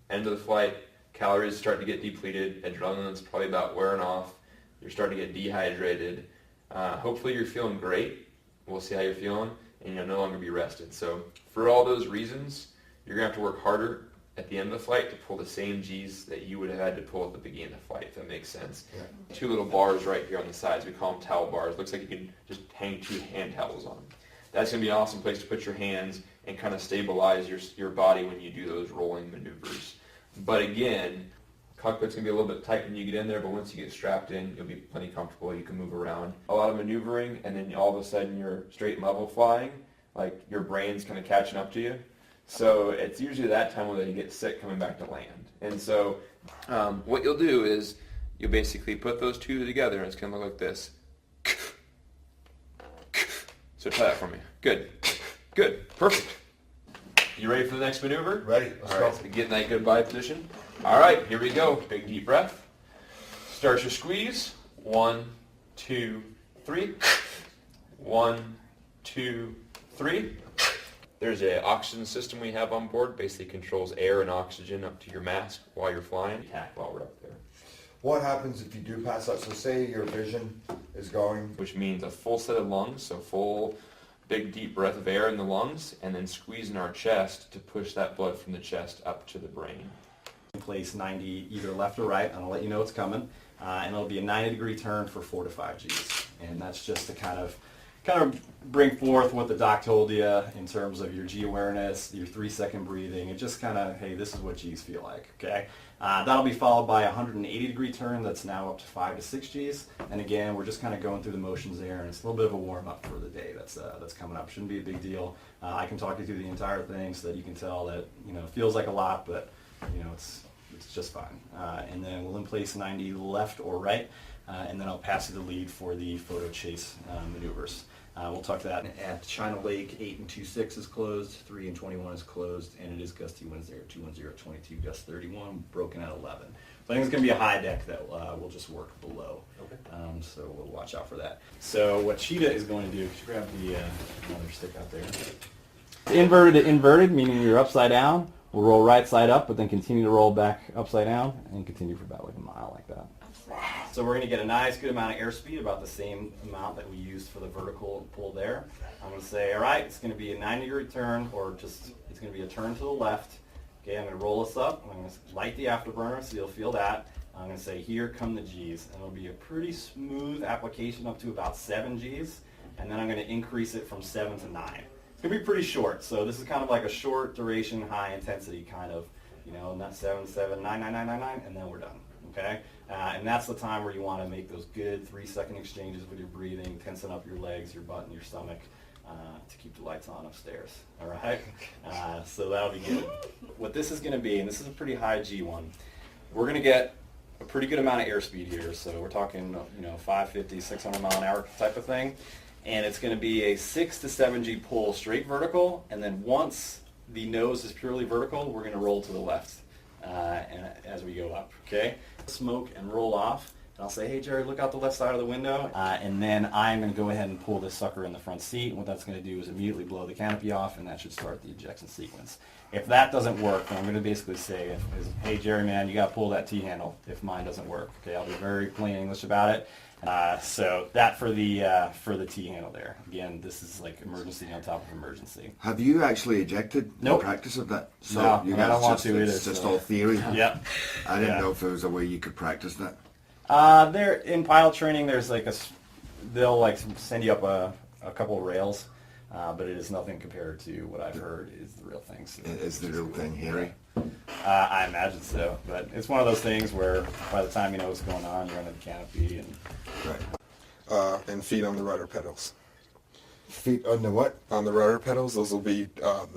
end of the flight, calories start to get depleted, adrenaline's probably about wearing off, you're starting to get dehydrated. Hopefully you're feeling great. We'll see how you're feeling, and you'll no longer be rested. So for all those reasons, you're going to have to work harder at the end of the flight to pull the same G's that you would have had to pull at the beginning of the flight, if that makes sense. Yeah. 2 little bars right here on the sides. We call them towel bars. Looks like you can just hang 2 hand towels on them. That's going to be an awesome place to put your hands and kind of stabilize your body when you do those rolling maneuvers. But again, cockpit's going to be a little bit tight when you get in there, but once you get strapped in, you'll be plenty comfortable. You can move around. A lot of maneuvering, and then all of a sudden you're straight and level flying, like your brain's kind of catching up to you. So it's usually that time when you get sick coming back to land. And so what you'll do is you'll basically put those 2 together, and it's going to look like this. So try that for me. Good. Good. Perfect. You ready for the next maneuver? Ready. Let's go. So get in that goodbye position. All right, here we go. Big deep breath. Start your squeeze. 1, 2, 3. 1, 2, 3. There's an oxygen system we have on board. Basically controls air and oxygen up to your mask while you're flying. Attack while we're up there. What happens if you do pass out? So say your vision is going. Which means a full set of lungs, so full big deep breath of air in the lungs, and then squeezing our chest to push that blood from the chest up to the brain. Place 90 either left or right, and I'll let you know it's coming. And it'll be a 90-degree turn for 4 to 5 Gs. And that's just to kind of bring forth what the doc told you in terms of your G awareness, your 3-second breathing, and just kind of, hey, this is what Gs feel like, okay? That'll be followed by a 180-degree turn that's now up to 5 to 6 Gs. And again, we're just kind of going through the motions there, and it's a little bit of a warm-up for the day that's coming up. Shouldn't be a big deal. I can talk you through the entire thing so that you can tell that, it feels like a lot, but, it's just fine. And then we'll in place 90 left or right, and then I'll pass you the lead for the photo chase maneuvers. We'll talk to that. At China Lake, 8 and 2.6 is closed, 3 and 21 is closed, and it is gusty winds there, 210 at 22, gust 31, broken at 11. So I think it's going to be a high deck that we'll just work below. Okay. So we'll watch out for that. So what Cheetah is going to do, could you grab the another stick out there? Inverted to inverted, meaning you're upside down. We'll roll right side up, but then continue to roll back upside down and continue for about like a mile like that. So we're going to get a nice good amount of airspeed, about the same amount that we used for the vertical pull there. I'm going to say, all right, it's going to be a 90-degree turn, or just it's going to be a turn to the left. Okay, I'm going to roll this up. I'm going to light the afterburner so you'll feel that. I'm going to say, here come the Gs. And it'll be a pretty smooth application up to about 7 Gs. And then I'm going to increase it from 7 to 9. It's going to be pretty short. So this is kind of like a short duration, high intensity kind of, not 7, 7, 9, 9, 9, 9, 9, and then we're done. Okay? And that's the time where you want to make those good 3-second exchanges with your breathing, tensing up your legs, your butt, and your stomach to keep the lights on upstairs. All right? So that'll be good. What this is going to be, and this is a pretty high G one, we're going to get a pretty good amount of airspeed here. So we're talking, 550, 600 mile an hour type of thing. And it's going to be a 6 to 7 G pull straight vertical. And then once the nose is purely vertical, we're going to roll to the left and as we go up. Okay? Smoke and roll off. And I'll say, hey, Gerard, look out the left side of the window. And then I'm going to go ahead and pull this sucker in the front seat. And what that's going to do is immediately blow the canopy off, and that should start the ejection sequence. If that doesn't work, then I'm going to basically say, hey, Jerry, man, you got to pull that T-handle if mine doesn't work. Okay, I'll be very plain English about it. So that for the T-handle there. Again, this is like emergency on top of emergency. Have you actually ejected Nope. in practice of that? So no, I don't want to either. It's just all theory? Yep. I didn't know if there was a way you could practice that. There in pilot training, there's like they'll like send you up a couple of rails, but it is nothing compared to what I've heard is the real thing. So is the real thing, Harry? I imagine so, but it's one of those things where by the time you know what's going on, you're under the canopy and. Right. And feet on the rudder pedals. Feet on the what? On the rudder pedals. Those will be,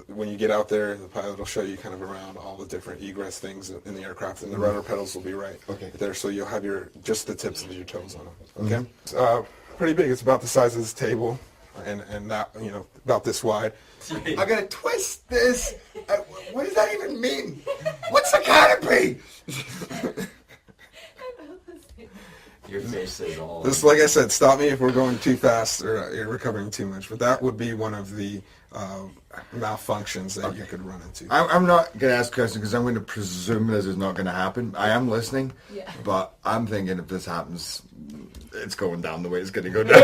when you get out there, the pilot will show you kind of around all the different egress things in the aircraft, and the rudder pedals will be right there, so you'll have just the tips of your toes on them. Okay? It's pretty big. It's about the size of this table, and that, about this wide. I gotta twist this. What does that even mean? What's the canopy? Your face says all. This, like I said, stop me if we're going too fast or you're recovering too much. But that would be one of the malfunctions that you could run into. I'm not going to ask a question because I'm going to presume this is not going to happen. I am listening, but I'm thinking if this happens, it's going down the way it's going to go down.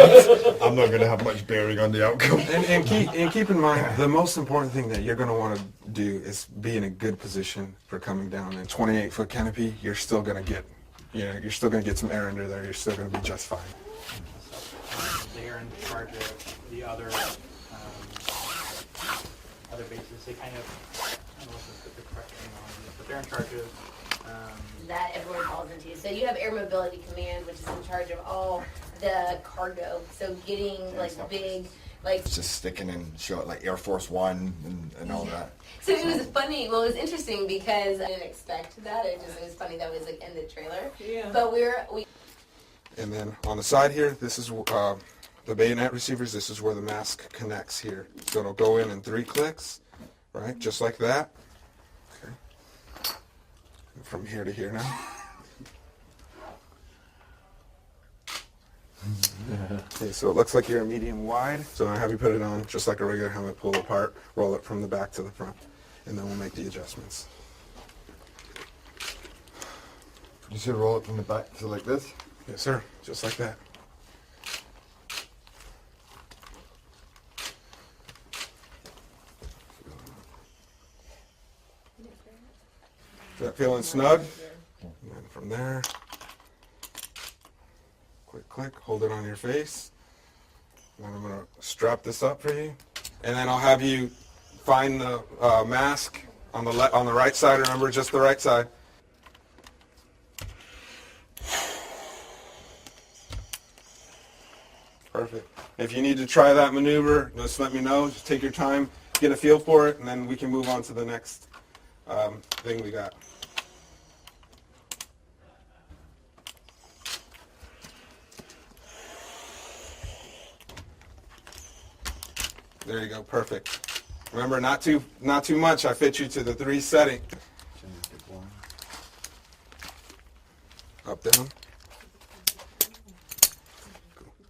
I'm not going to have much bearing on the outcome. And keep in mind, the most important thing that you're going to want to do is be in a good position for coming down. In 28-foot canopy, you're still going to get, you're still going to get some air under there. You're still going to be just fine. They're in charge of the other bases. They kind of, I don't know what the correct name on it is, but they're in charge of that everyone falls into. So you have Air Mobility Command, which is in charge of all the cargo. So getting like big, like Just sticking in shot like Air Force One and all that. So it was funny. Well, it was interesting because I didn't expect that. It was funny that it was like in the trailer. Yeah. But we. And then on the side here, this is the bayonet receivers. This is where the mask connects here. So it'll go in 3 clicks, right? Just like that. Okay. From here to here now. Okay, so it looks like you're a medium wide. So I have you put it on just like a regular helmet, pull it apart, roll it from the back to the front, and then we'll make the adjustments. You should roll it from the back to like this. Yes, sir. Just like that. Is that feeling snug? And then from there, quick click, hold it on your face. And then I'm going to strap this up for you. And then I'll have you find the mask on the right side. Remember, just the right side. Perfect. If you need to try that maneuver, just let me know. Just take your time, get a feel for it, and then we can move on to the next thing we got. There you go, perfect. Remember, not too much. I fit you to the 3 setting. Up, down.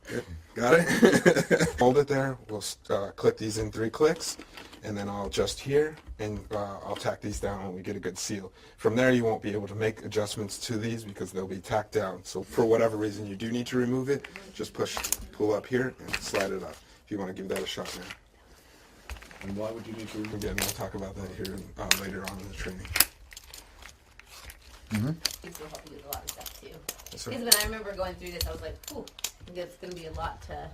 Good. Got it? Hold it there. We'll click these in 3 clicks, and then I'll adjust here, and I'll tack these down when we get a good seal. From there, you won't be able to make adjustments to these because they'll be tacked down. So for whatever reason you do need to remove it, just pull up here and slide it up. If you want to give that a shot now. And why would you need to remove it? Again, we'll talk about that here later on in the training. These will help you with a lot of stuff too. Yes, sir. Because when I remember going through this, I was like, "Ooh, it's going to be a lot to."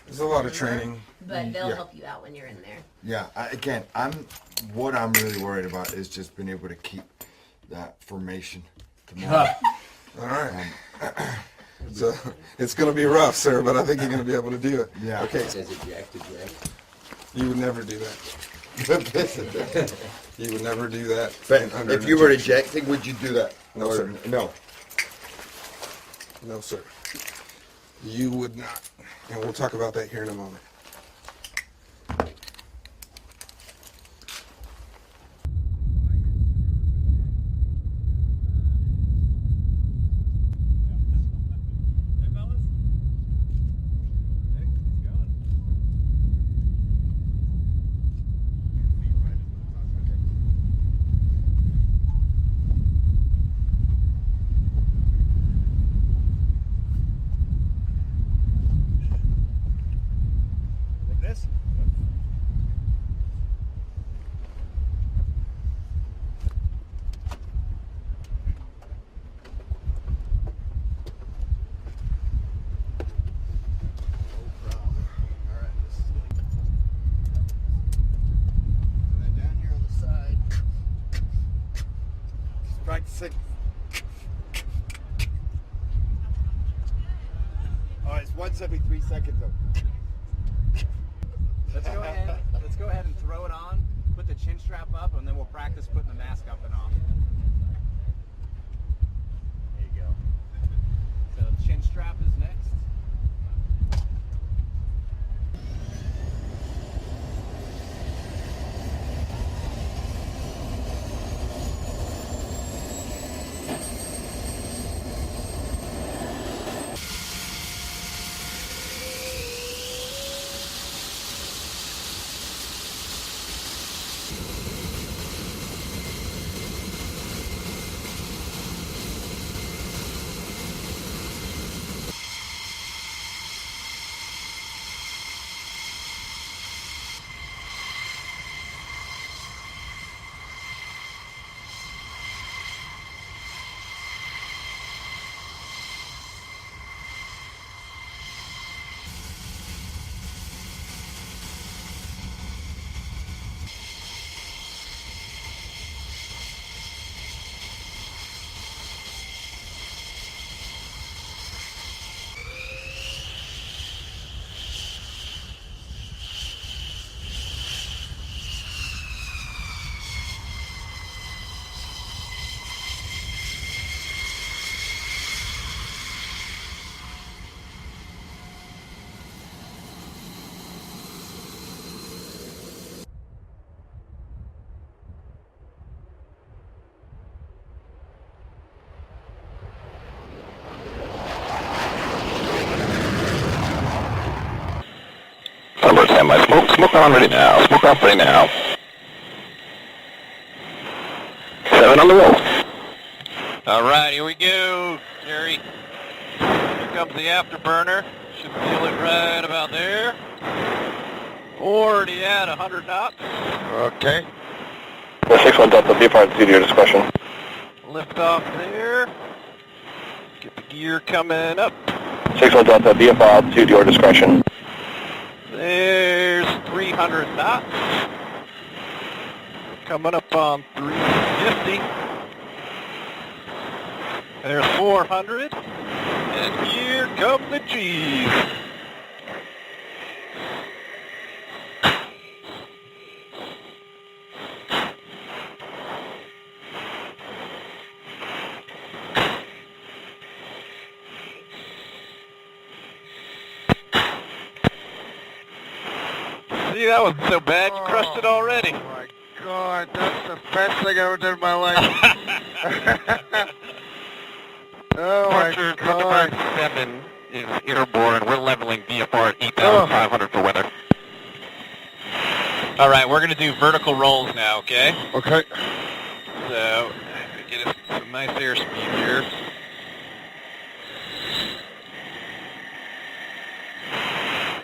There's a lot of training. But they'll help you out when you're in there. Yeah, what I'm really worried about is just being able to keep that formation tomorrow. All right. So it's going to be rough, sir, but I think you're going to be able to do it. Yeah. Okay. Says eject, eject. You would never do that. You would never do that. under If an you were injection. ejecting, would you do that? No, Or- sir. No. No, sir. You would not. And we'll talk about that here in a moment. Practicing. Oh, it's once every 3 seconds though. Let's go ahead and throw it on, put the chin strap up, and then we'll practice putting the mask up and off. There you go. So chin strap is next. standby. Smoke on ready now. Smoke off ready now. 7 on the roll. All right, here we go, Jerry. Here comes the afterburner. Should feel it right about there. Already at 100 knots. Okay. 61 Delta, be part to your discretion. Lift off there. Get the gear coming up. 61 Delta, BFR to your discretion. There's 300 knots. Coming up on 350. There's 400. And here come the G's. See, that wasn't so bad. You crushed it already. Oh my God, that's the best thing I ever did in my life. Oh my God. Thunderbird 7 is airborne. We're leveling VFR at 8,500 for weather. All right, we're going to do vertical rolls now, okay? Okay. So, get us some nice airspeed here.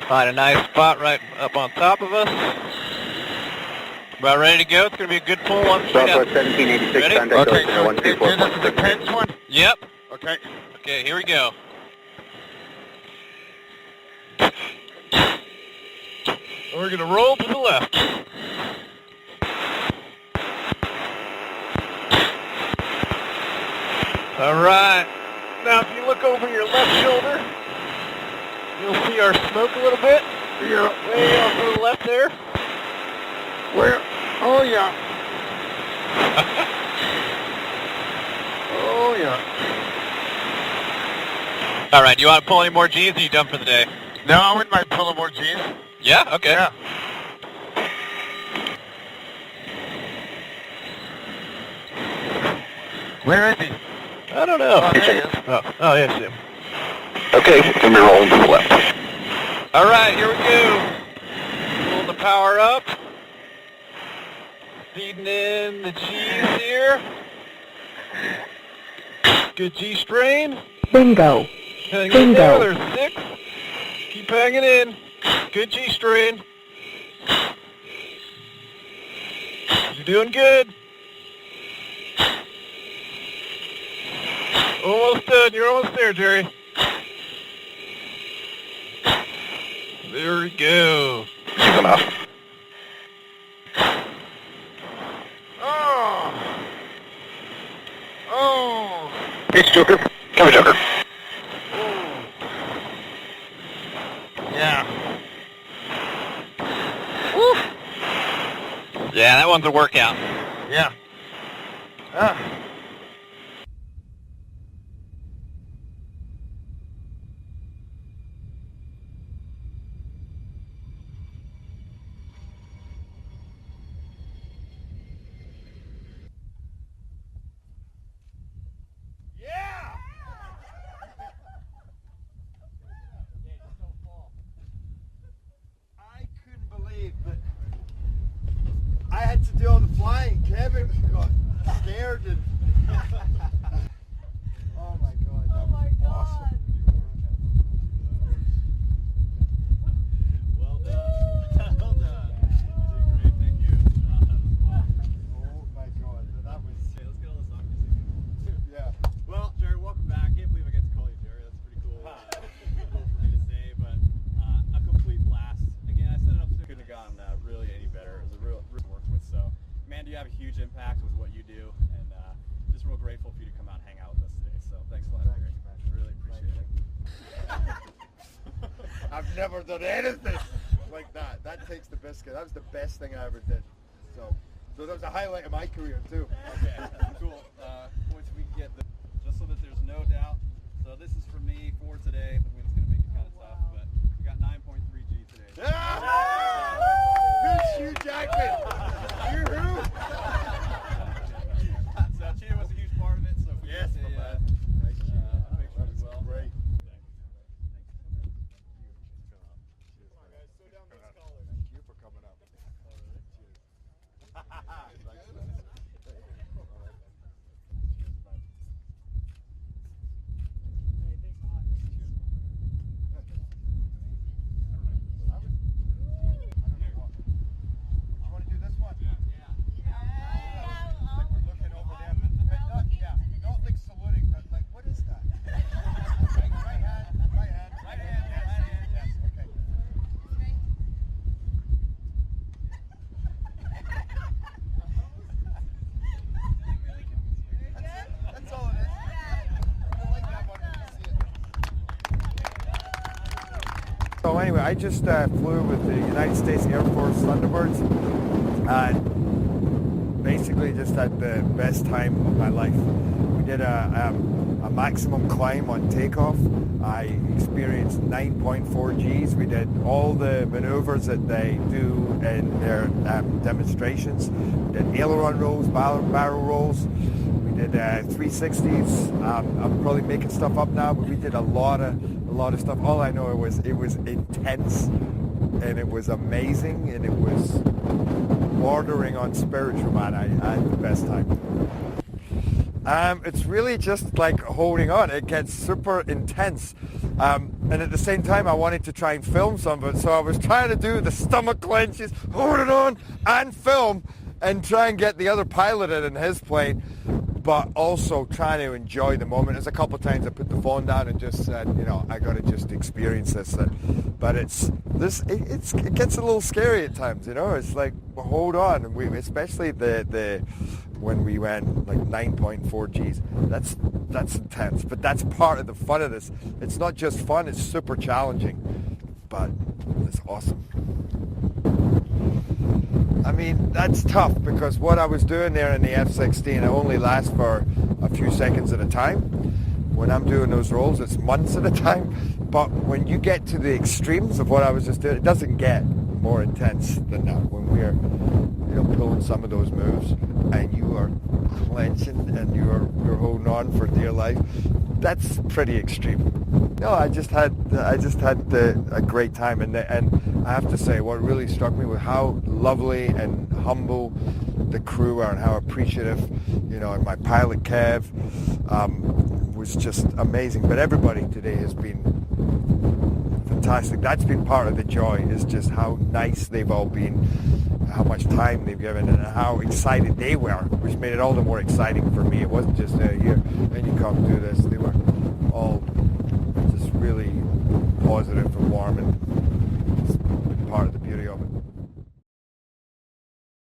Find a nice spot right up on top of us. About ready to go. It's going to be a good pull on straight up. 1786, Ready? okay, so this is the 10th one? Yep. Okay. Okay, here we go. We're going to roll to the left. All right. Now, if you look over your left shoulder, you'll see our smoke a little bit. Yeah. Way off to the left there. Where? Oh, yeah. Oh, yeah. All right, do you want to pull any more G's, or are you done for the day? No, I wouldn't mind pulling more G's. Yeah? Okay. Yeah. Where is he? I don't know. Oh, there he is. Oh, yeah, I see him. Okay, it's going to be rolling to the left. All right, here we go. Pull the power up. Feeding in the G's here. Good G strain. Bingo. Hang in there, there's 6. Keep hanging in. Good G strain. You're doing good. Almost done. You're almost there, Jerry. There we go. Keep enough. Oh. Oh. It's Joker. Come here, Joker. Yeah. Woo. Yeah, that one's a workout. Yeah. Ah. I had to do all the flying. Kevin got scared and. Oh my God! That was awesome. Well done. Well done. You did great. Thank you. Oh my God! That was. Okay, let's get all this off. Yeah. Well, Jerry, welcome back. Can't believe I get to call you Jerry. That's pretty cool. Cool for me to say, but a complete blast. Again, I set it up so it couldn't have gone really any better. It was a real to work with. So, man, you have a huge impact with what you do, and just real grateful for you to come out and hang out with us today. So, thanks a lot, Jerry. I really appreciate it. I've never done anything like that. That takes the biscuit. That was the best thing I ever did. So that was a highlight of my career too. Okay, cool. Once we get the, just so that there's no doubt. So this is for me for today. The wind's gonna make it kind of tough, but we got 9.3 G today. Yeah! Who's Hugh Jackman? You who? So Cheetah was a huge part of it. So if we Yes, get my a man. Nice picture That as was well. great. Come on, guys, slow down those collars. So anyway, I just flew with the United States Air Force Thunderbirds, and basically just had the best time of my life. We did a maximum climb on takeoff. I experienced 9.4 Gs. We did all the maneuvers that they do in their demonstrations. We did aileron rolls, barrel rolls. We did 360s. I'm probably making stuff up now, but we did a lot of stuff. All I know it was intense, and it was amazing, and it was bordering on spiritual, man. I had the best time. It's really just like holding on. It gets super intense. And at the same time, I wanted to try and film some of it. So I was trying to do the stomach clenches, hold it on, and film, and try and get the other pilot in his plane, but also trying to enjoy the moment. There's a couple of times I put the phone down and just said, you know, I got to just experience this. But it gets a little scary at times, you know. It's like, well, hold on. And especially when we went like 9.4 Gs, that's intense. But that's part of the fun of this. It's not just fun, it's super challenging, but it's awesome. I mean, that's tough because what I was doing there in the F-16, it only lasts for a few seconds at a time. When I'm doing those rolls, it's months at a time. But when you get to the extremes of what I was just doing, it doesn't get more intense than that. When we're pulling some of those moves and you are clenching and you're holding on for dear life, that's pretty extreme. No, I just had a great time, and I have to say, what really struck me was how lovely and humble the crew are, and how appreciative, you know, and my pilot Kev was just amazing. But everybody today has been fantastic. That's been part of the joy, is just how nice they've all been, how much time they've given, and how excited they were, which made it all the more exciting for me. It wasn't just here and you come do this. They were all just really positive and warm, and it's part of the beauty of it.